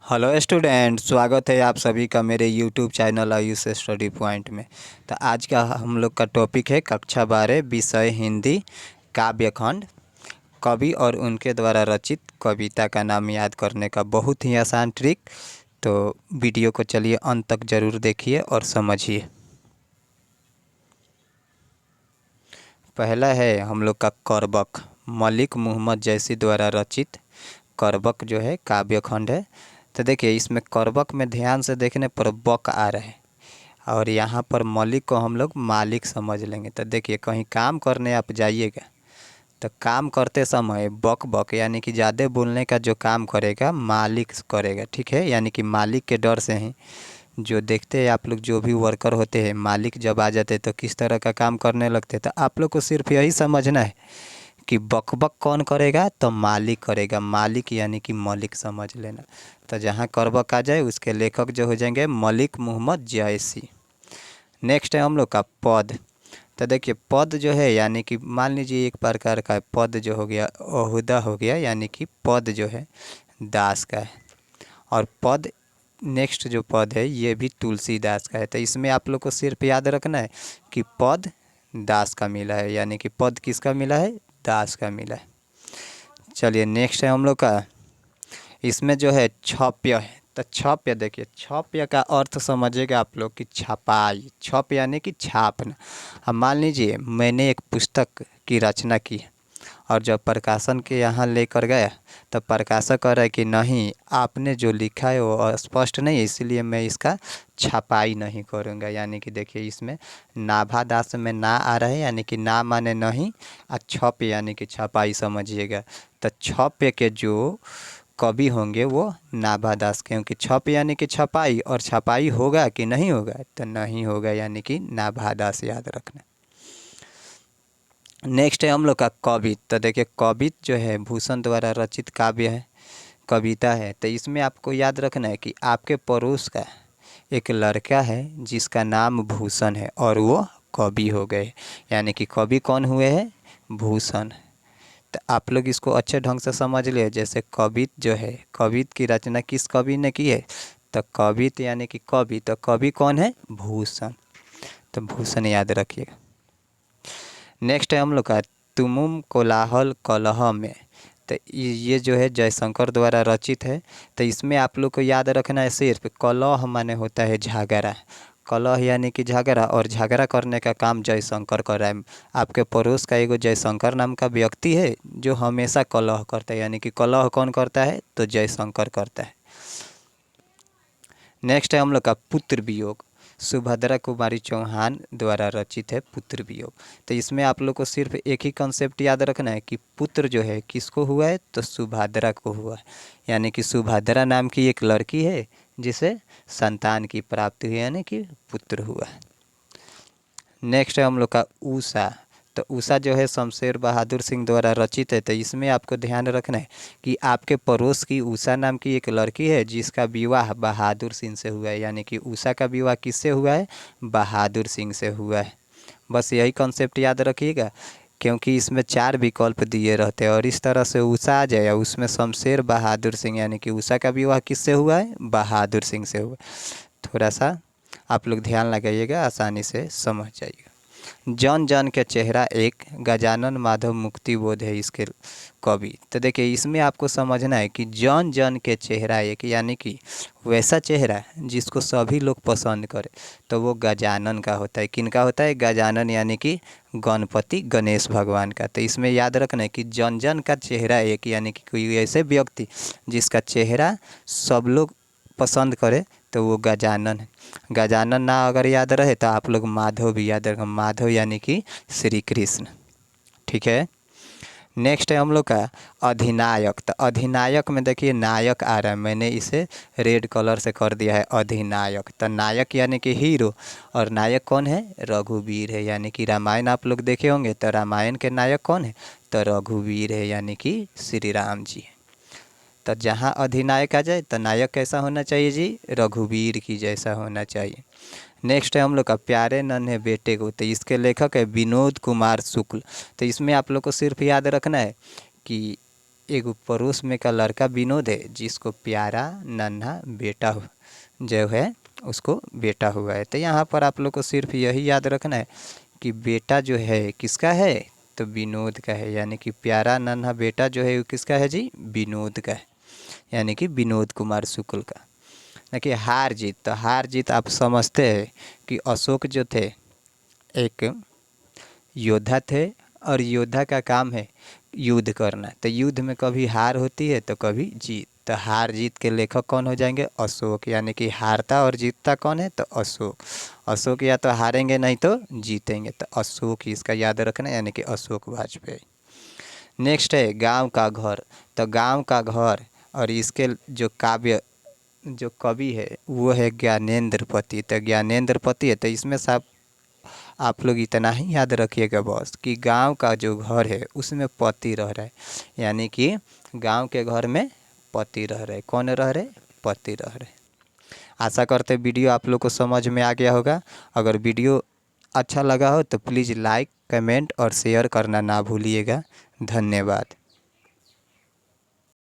Hello student, स्वागत है आप सभी का मेरे YouTube channel Ayush study point में। तो आज का हम लोग का टॉपिक है कक्षा 12 विषय हिंदी काव्य खंड। कवि और उनके द्वारा रचित कविता का नाम याद करने का बहुत ही आसान ट्रिक। तो वीडियो को चलिए अंत तक ज़रूर देखिए और समझिए। पहला है हम लोग का करबक, मलिक मोहम्मद जैसी द्वारा रचित करबक जो है काव्य खंड है। तो देखिए इसमें करबक में ध्यान से देखने पर बक आ रहा है और यहाँ पर मलिक को हम लोग मालिक समझ लेंगे। तो देखिए कहीं काम करने आप जाइएगा तो काम करते समय बक बक यानी कि ज़्यादा बोलने का जो काम करेगा मालिक करेगा, ठीक है। यानी कि मालिक के डर से ही जो देखते हैं आप लोग, जो भी वर्कर होते हैं, मालिक जब आ जाते तो किस तरह का काम करने लगते। तो आप लोग को सिर्फ यही समझना है कि बकबक कौन करेगा, तो मालिक करेगा। मालिक यानी कि मलिक समझ लेना। तो जहाँ करबक आ जाए उसके लेखक जो हो जाएंगे मलिक मोहम्मद जैसी। नेक्स्ट है हम लोग का पद। तो देखिए पद जो है यानी कि मान लीजिए एक प्रकार का पद जो हो गया ओहदा हो गया, यानी कि पद जो है दास का है। और पद नेक्स्ट जो पद है ये भी तुलसीदास का है। तो इसमें आप लोग को सिर्फ याद रखना है कि पद दास का मिला है, यानी कि पद किसका मिला है, दास का मिला है। चलिए नेक्स्ट है हम लोग का, इसमें जो है छप्य है। तो छप्य देखिए, छप्य का अर्थ समझिएगा आप लोग कि छपाई। छप यानी कि छापना। अब मान लीजिए मैंने एक पुस्तक की रचना की और जब प्रकाशन के यहाँ लेकर गया तो प्रकाशक कह रहा है कि नहीं, आपने जो लिखा है वो स्पष्ट नहीं है, इसलिए मैं इसका छपाई नहीं करूँगा। यानी कि देखिए इसमें नाभादास में ना आ रहा है, यानी कि ना माने नहीं और छप यानी कि छपाई समझिएगा। तो छप्य के जो कवि होंगे वो नाभादास, क्योंकि छप यानी कि छपाई, और छपाई होगा कि नहीं होगा, तो नहीं होगा, यानी कि नाभादास याद रखना। नेक्स्ट है हम लोग का कवित। तो देखिए कवित जो है भूषण द्वारा रचित काव्य है, कविता है। तो इसमें आपको याद रखना है कि आपके पड़ोस का एक लड़का है जिसका नाम भूषण है और वो कवि हो गए। यानी कि कवि कौन हुए हैं, भूषण। तो आप लोग इसको अच्छे ढंग से समझ लिए। जैसे कवित जो है, कवित की रचना किस कवि ने की है, तो कवित यानी कि कवि, तो कवि कौन है, भूषण। तो भूषण याद रखिएगा। नेक्स्ट है हम लोग का तुमुम कोलाहल कलह में। तो ये जो है जयशंकर द्वारा रचित है। तो इसमें आप लोग को याद रखना है सिर्फ कलह माने होता है झगड़ा। कलह यानी कि झगड़ा, और झगड़ा करने का काम जयशंकर कर रहा है। आपके पड़ोस का एगो जयशंकर नाम का व्यक्ति है जो हमेशा कलह करता है, यानी कि कलह कौन करता है, तो जयशंकर करता है। नेक्स्ट है हम लोग का पुत्र वियोग। सुभद्रा कुमारी चौहान द्वारा रचित है पुत्र वियोग। तो इसमें आप लोग को सिर्फ एक ही कंसेप्ट याद रखना है कि पुत्र जो है किसको हुआ है, तो सुभद्रा को हुआ है। यानी कि सुभद्रा नाम की एक लड़की है जिसे संतान की प्राप्ति हुई, यानी कि पुत्र हुआ है। नेक्स्ट है हम लोग का उषा। तो उषा जो है शमशेर बहादुर सिंह द्वारा रचित है। तो इसमें आपको ध्यान रखना है कि आपके पड़ोस की उषा नाम की एक लड़की है जिसका विवाह बहादुर सिंह से हुआ है। यानी कि उषा का विवाह किससे हुआ है, बहादुर सिंह से हुआ है। बस यही कॉन्सेप्ट याद रखिएगा, क्योंकि इसमें 4 विकल्प दिए रहते हैं और इस तरह से उषा आ जाए, उसमें शमशेर बहादुर सिंह, यानी कि उषा का विवाह किससे हुआ है, बहादुर सिंह से हुआ। थोड़ा सा आप लोग ध्यान लगाइएगा, आसानी से समझ जाइएगा। जन जन के चेहरा एक, गजानन माधव मुक्ति बोध है इसके कवि। तो देखिए इसमें आपको समझना है कि जन जन के चेहरा एक, यानी कि वैसा चेहरा जिसको सभी लोग पसंद करें, तो वो गजानन का होता है। किन का होता है, गजानन, यानी कि गणपति गणेश भगवान का। तो इसमें याद रखना है कि जन जन का चेहरा एक, यानी कि कोई ऐसे व्यक्ति जिसका चेहरा सब लोग पसंद करे, तो वो गजानन है। गजानन ना अगर याद रहे तो आप लोग माधव भी याद रखें। माधव यानी कि श्री कृष्ण, ठीक है। नेक्स्ट है हम लोग का अधिनायक। तो अधिनायक में देखिए नायक आ रहा है, मैंने इसे रेड कलर से कर दिया है अधिनायक। तो नायक यानी कि हीरो, और नायक कौन है, रघुवीर है। यानी कि रामायण आप लोग देखे होंगे, तो रामायण के नायक कौन है, तो रघुवीर है, यानी कि श्री राम जी है। तो जहाँ अधिनायक आ जाए तो नायक कैसा होना चाहिए जी, रघुवीर की जैसा होना चाहिए। नेक्स्ट है हम लोग का प्यारे नन्हे बेटे को। तो इसके लेखक है विनोद कुमार शुक्ल। तो इसमें आप लोग को सिर्फ याद रखना है कि एक पड़ोस में का लड़का विनोद है जिसको प्यारा नन्हा बेटा जो है उसको बेटा हुआ है। तो यहाँ पर आप लोग को सिर्फ यही याद रखना है कि बेटा जो है किसका है, तो विनोद का है। यानी कि प्यारा नन्हा बेटा जो है वो किसका है जी, विनोद का है, यानी कि विनोद कुमार शुक्ल का। देखिए हार जीत, तो हार जीत आप समझते हैं कि अशोक जो थे एक योद्धा थे और योद्धा का काम है युद्ध करना। तो युद्ध में कभी हार होती है तो कभी जीत। तो हार जीत के लेखक कौन हो जाएंगे, अशोक। यानी कि हारता और जीतता कौन है, तो अशोक। अशोक या तो हारेंगे नहीं तो जीतेंगे, तो अशोक ही इसका याद रखना, यानी कि अशोक वाजपेयी। नेक्स्ट है गांव का घर। तो गांव का घर और इसके जो काव्य जो कवि है वो है ज्ञानेंद्र पति। तो ज्ञानेंद्र पति है, तो इसमें सब आप लोग इतना ही याद रखिएगा बस कि गांव का जो घर है उसमें पति रह रहा है। यानी कि गांव के घर में पति रह रहे। कौन रह रहे, पति रह रहे। आशा करते वीडियो आप लोग को समझ में आ गया होगा। अगर वीडियो अच्छा लगा हो तो प्लीज़ लाइक कमेंट और शेयर करना ना भूलिएगा। धन्यवाद।